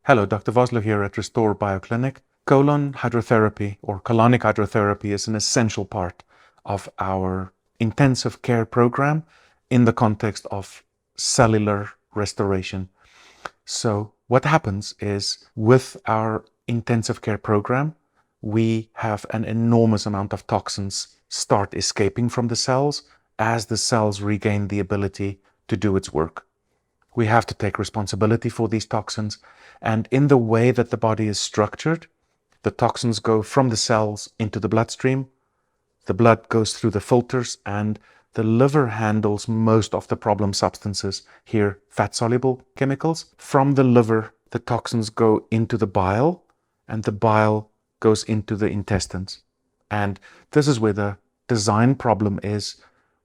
Hello, Dr. Vosloo here at Restore BioClinic. Colon hydrotherapy or colonic hydrotherapy is an essential part of our intensive care program in the context of cellular restoration. So what happens is with our intensive care program, we have an enormous amount of toxins start escaping from the cells as the cells regain the ability to do its work. We have to take responsibility for these toxins, and in the way that the body is structured, the toxins go from the cells into the bloodstream, the blood goes through the filters, and the liver handles most of the problem substances, here fat-soluble chemicals. From the liver, the toxins go into the bile, and the bile goes into the intestines. And this is where the design problem is,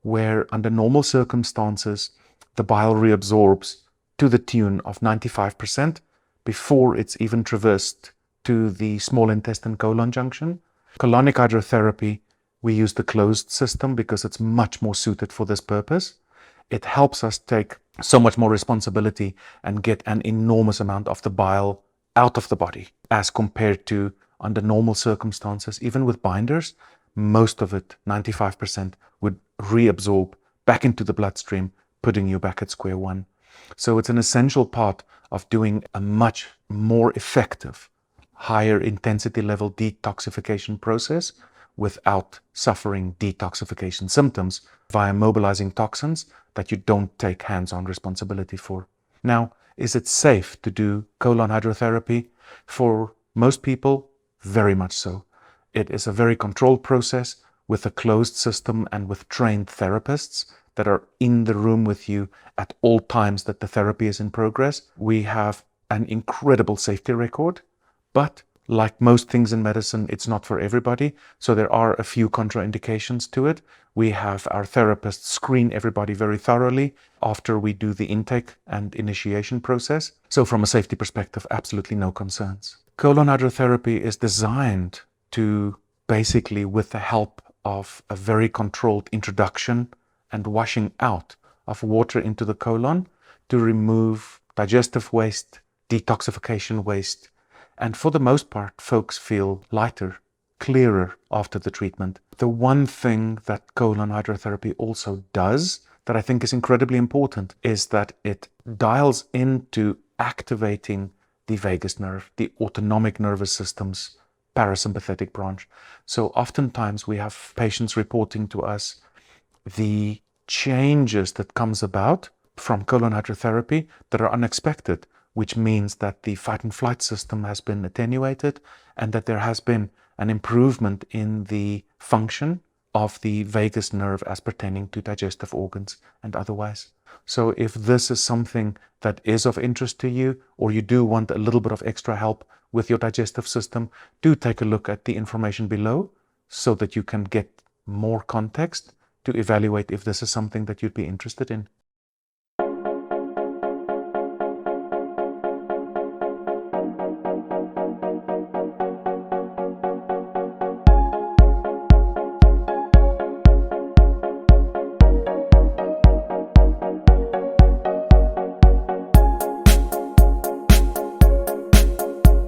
where under normal circumstances, the bile reabsorbs to the tune of 95% before it's even traversed to the small intestine colon junction. Colonic hydrotherapy, we use the closed system because it's much more suited for this purpose. It helps us take so much more responsibility and get an enormous amount of the bile out of the body as compared to under normal circumstances. Even with binders, most of it, 95%, would reabsorb back into the bloodstream, putting you back at square one. So it's an essential part of doing a much more effective, higher intensity level detoxification process without suffering detoxification symptoms via mobilizing toxins that you don't take hands-on responsibility for. Now, is it safe to do colon hydrotherapy? For most people, very much so. It is a very controlled process with a closed system and with trained therapists that are in the room with you at all times that the therapy is in progress. We have an incredible safety record, but like most things in medicine, it's not for everybody. So there are a few contraindications to it. We have our therapists screen everybody very thoroughly after we do the intake and initiation process. So from a safety perspective, absolutely no concerns. Colon hydrotherapy is designed to basically, with the help of a very controlled introduction and washing out of water into the colon, to remove digestive waste, detoxification waste, and for the most part, folks feel lighter, clearer after the treatment. The one thing that colon hydrotherapy also does that I think is incredibly important is that it dials into activating the vagus nerve, the autonomic nervous system's parasympathetic branch. So oftentimes we have patients reporting to us the changes that comes about from colon hydrotherapy that are unexpected, which means that the fight and flight system has been attenuated and that there has been an improvement in the function of the vagus nerve as pertaining to digestive organs and otherwise. So if this is something that is of interest to you, or you do want a little bit of extra help with your digestive system, do take a look at the information below so that you can get more context to evaluate if this is something that you'd be interested in.